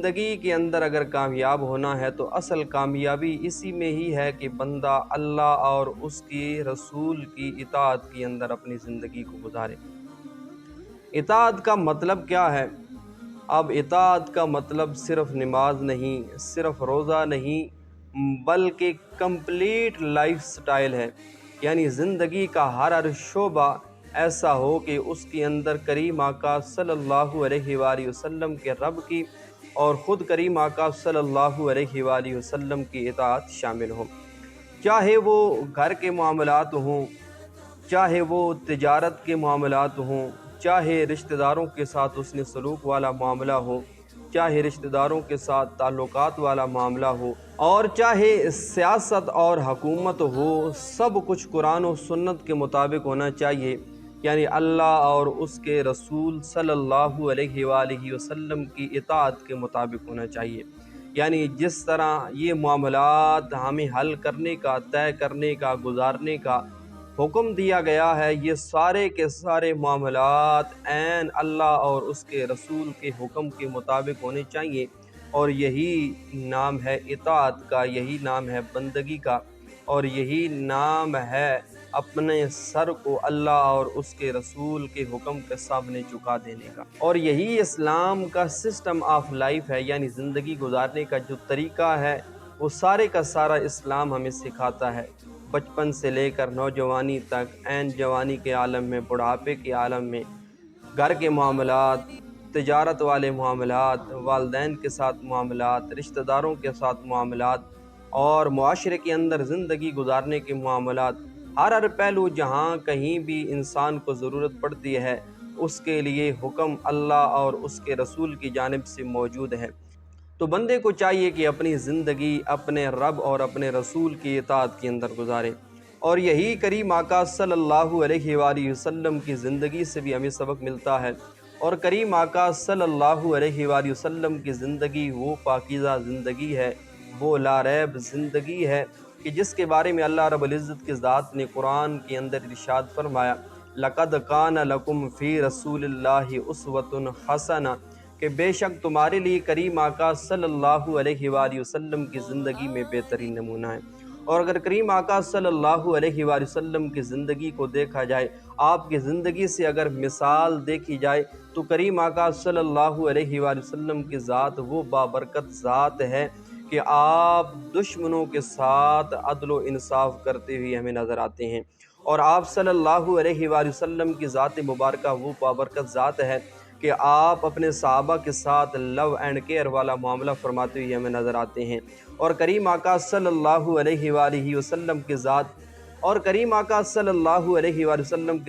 زندگی کے اندر اگر کامیاب ہونا ہے تو اصل کامیابی اسی میں ہی ہے کہ بندہ اللہ اور اس کی رسول کی اطاعت کے اندر اپنی زندگی کو گزارے۔ اطاعت کا مطلب کیا ہے؟ اب اطاعت کا مطلب صرف نماز نہیں، صرف روزہ نہیں، بلکہ کمپلیٹ لائف سٹائل ہے۔ یعنی زندگی کا ہر شعبہ ایسا ہو کہ اس کے اندر کریم آقا صلی اللہ علیہ وآلہ وسلم کے رب کی اور خود کریم آقا صلی اللہ علیہ وآلہ وسلم کی اطاعت شامل ہو۔ چاہے وہ گھر کے معاملات ہوں، چاہے وہ تجارت کے معاملات ہوں، چاہے رشتہ داروں کے ساتھ حسن سلوک والا معاملہ ہو، چاہے رشتہ داروں کے ساتھ تعلقات والا معاملہ ہو، اور چاہے سیاست اور حکومت ہو، سب کچھ قرآن و سنت کے مطابق ہونا چاہیے۔ یعنی اللہ اور اس کے رسول صلی اللہ علیہ وآلہ وسلم کی اطاعت کے مطابق ہونا چاہیے۔ یعنی جس طرح یہ معاملات ہمیں حل کرنے کا، طے کرنے کا، گزارنے کا حکم دیا گیا ہے، یہ سارے کے سارے معاملات عین اللہ اور اس کے رسول کے حکم کے مطابق ہونے چاہیے، اور یہی نام ہے اطاعت کا، یہی نام ہے بندگی کا، اور یہی نام ہے اپنے سر کو اللہ اور اس کے رسول کے حکم کے سامنے جھکا دینے کا۔ اور یہی اسلام کا سسٹم آف لائف ہے، یعنی زندگی گزارنے کا جو طریقہ ہے وہ سارے کا سارا اسلام ہمیں سکھاتا ہے، بچپن سے لے کر نوجوانی تک، عین جوانی کے عالم میں، بڑھاپے کے عالم میں، گھر کے معاملات، تجارت والے معاملات، والدین کے ساتھ معاملات، رشتہ داروں کے ساتھ معاملات، اور معاشرے کے اندر زندگی گزارنے کے معاملات، ہر پہلو جہاں کہیں بھی انسان کو ضرورت پڑتی ہے اس کے لیے حکم اللہ اور اس کے رسول کی جانب سے موجود ہے۔ تو بندے کو چاہیے کہ اپنی زندگی اپنے رب اور اپنے رسول کی اطاعت کے اندر گزارے، اور یہی کریم آقا صلی اللہ علیہ وآلہ وسلم کی زندگی سے بھی ہمیں سبق ملتا ہے۔ اور کریم آقا صلی اللہ علیہ وآلہ وسلم کی زندگی وہ پاکیزہ زندگی ہے، وہ لا ریب زندگی ہے کہ جس کے بارے میں اللہ رب العزت کی ذات نے قرآن کے اندر ارشاد فرمایا، لَقَدْ كَانَ لَكُمْ فِي رَسُولِ اللَّهِ أُسْوَةٌ حَسَنَةٌ، کہ بے شک تمہارے لیے کریم آقا صلی اللہ علیہ وآلہ وسلم کی زندگی میں بہترین نمونہ ہے۔ اور اگر کریم آقا صلی اللہ علیہ وآلہ وسلم کی زندگی کو دیکھا جائے، آپ کی زندگی سے اگر مثال دیکھی جائے، تو کریم آقا صلی اللہ علیہ وآلہ وسلم کی ذات وہ بابرکت ذات ہے کہ آپ دشمنوں کے ساتھ عدل و انصاف کرتے ہوئے ہمیں نظر آتے ہیں، اور آپ صلی اللہ علیہ وآلہ وسلم کی ذات مبارکہ وہ بابرکت ذات ہے کہ آپ اپنے صحابہ کے ساتھ لو اینڈ کیئر والا معاملہ فرماتے ہوئے ہمیں نظر آتے ہیں، اور کریم آقا صلی اللہ علیہ وآلہ وسلم کی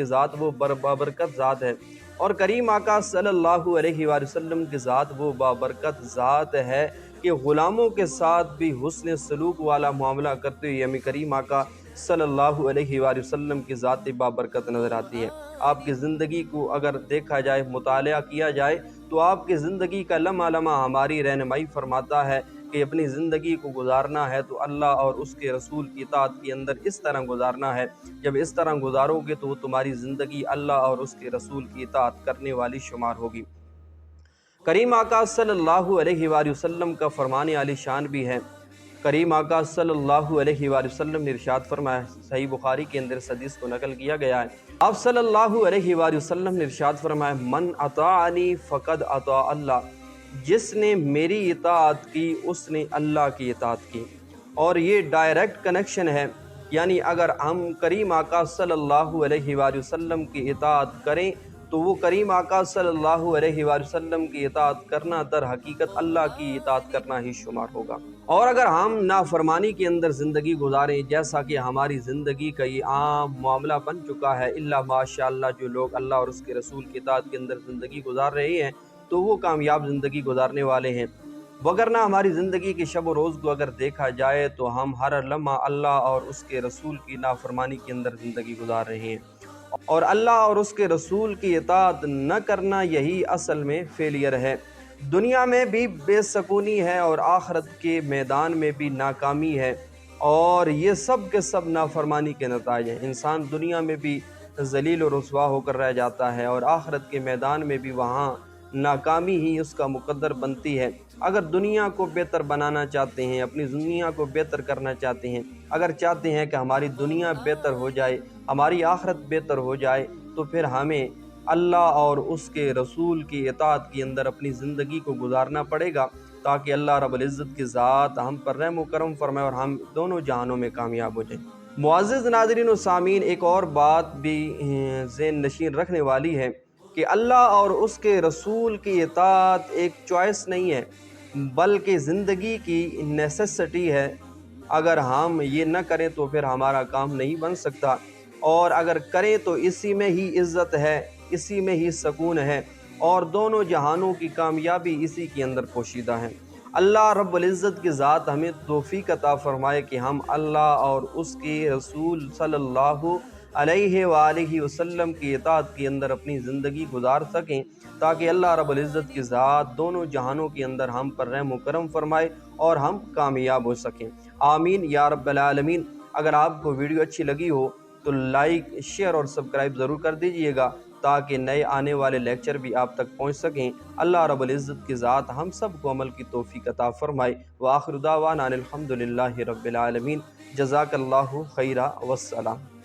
ذات وہ بابرکت ذات ہے، اور کریم آقا صلی اللہ علیہ وآلہ وسلم کی ذات وہ بابرکت ذات ہے کہ غلاموں کے ساتھ بھی حسن سلوک والا معاملہ کرتے ہوئے ہمیں کریم آقا صلی اللہ علیہ وآلہ وسلم کی ذات بابرکت نظر آتی ہے۔ آپ کی زندگی کو اگر دیکھا جائے، مطالعہ کیا جائے، تو آپ کی زندگی کا لمحہ لمحہ ہماری رہنمائی فرماتا ہے کہ اپنی زندگی کو گزارنا ہے تو اللہ اور اس کے رسول کی اطاعت کے اندر اس طرح گزارنا ہے۔ جب اس طرح گزارو گے تو تمہاری زندگی اللہ اور اس کے رسول کی اطاعت کرنے والی شمار ہوگی۔ کریم آقا صلی اللہ علیہ وآلہ وسلم کا فرمان عالی شان بھی ہے۔ کریم آقا صلی اللہ علیہ وآلہ وسلم نے ارشاد فرمایا، صحیح بخاری کے اندر اس حدیث کو نقل کیا گیا ہے، آپ صلی اللہ علیہ وآلہ وسلم نے ارشاد فرمایا، من اطاعنی فقد اطاع اللہ، جس نے میری اطاعت کی اس نے اللہ کی اطاعت کی۔ اور یہ ڈائریکٹ کنیکشن ہے، یعنی اگر ہم کریم آقا صلی اللہ علیہ وآلہ وسلم کی اطاعت کریں تو وہ کریم آقا صلی اللہ علیہ وآلہ وسلم کی اطاعت کرنا در حقیقت اللہ کی اطاعت کرنا ہی شمار ہوگا۔ اور اگر ہم نافرمانی کے اندر زندگی گزاریں، جیسا کہ ہماری زندگی کا یہ عام معاملہ بن چکا ہے، الا ماشاء اللہ جو لوگ اللہ اور اس کے رسول کی اطاعت کے اندر زندگی گزار رہے ہیں تو وہ کامیاب زندگی گزارنے والے ہیں، وگرنہ ہماری زندگی کے شب و روز کو اگر دیکھا جائے تو ہم ہر لمحہ اللہ اور اس کے رسول کی نافرمانی کے اندر زندگی گزار رہے ہیں، اور اللہ اور اس کے رسول کی اطاعت نہ کرنا یہی اصل میں فیلئر ہے۔ دنیا میں بھی بے سکونی ہے اور آخرت کے میدان میں بھی ناکامی ہے، اور یہ سب کے سب نافرمانی کے نتائج ہیں۔ انسان دنیا میں بھی ذلیل و رسوا ہو کر رہ جاتا ہے، اور آخرت کے میدان میں بھی وہاں ناکامی ہی اس کا مقدر بنتی ہے۔ اگر دنیا کو بہتر بنانا چاہتے ہیں، اپنی دنیا کو بہتر کرنا چاہتے ہیں، اگر چاہتے ہیں کہ ہماری دنیا بہتر ہو جائے، ہماری آخرت بہتر ہو جائے، تو پھر ہمیں اللہ اور اس کے رسول کی اطاعت کے اندر اپنی زندگی کو گزارنا پڑے گا، تاکہ اللہ رب العزت کی ذات ہم پر رحم و کرم فرمائے اور ہم دونوں جہانوں میں کامیاب ہو جائیں۔ معزز ناظرین و سامعین، ایک اور بات بھی ذہن نشین رکھنے والی ہے کہ اللہ اور اس کے رسول کی اطاعت ایک چوائس نہیں ہے، بلکہ زندگی کی نیسیسٹی ہے۔ اگر ہم یہ نہ کریں تو پھر ہمارا کام نہیں بن سکتا، اور اگر کریں تو اسی میں ہی عزت ہے، اسی میں ہی سکون ہے، اور دونوں جہانوں کی کامیابی اسی کے اندر پوشیدہ ہے۔ اللہ رب العزت کی ذات ہمیں توفیق عطا فرمائے کہ ہم اللہ اور اس کے رسول صلی اللہ علیہ وآلہ وسلم کی اطاعت کے اندر اپنی زندگی گزار سکیں، تاکہ اللہ رب العزت کی ذات دونوں جہانوں کے اندر ہم پر رحم و کرم فرمائے اور ہم کامیاب ہو سکیں۔ آمین یا رب العالمین۔ اگر آپ کو ویڈیو اچھی لگی ہو تو لائک، شیئر اور سبسکرائب ضرور کر دیجئے گا، تاکہ نئے آنے والے لیکچر بھی آپ تک پہنچ سکیں۔ اللہ رب العزت کی ذات ہم سب کو عمل کی توفیق عطا فرمائے۔ وآخر دعوانا ان الحمدللہ رب العالمین۔ جزاک اللہ خیرہ والسلام۔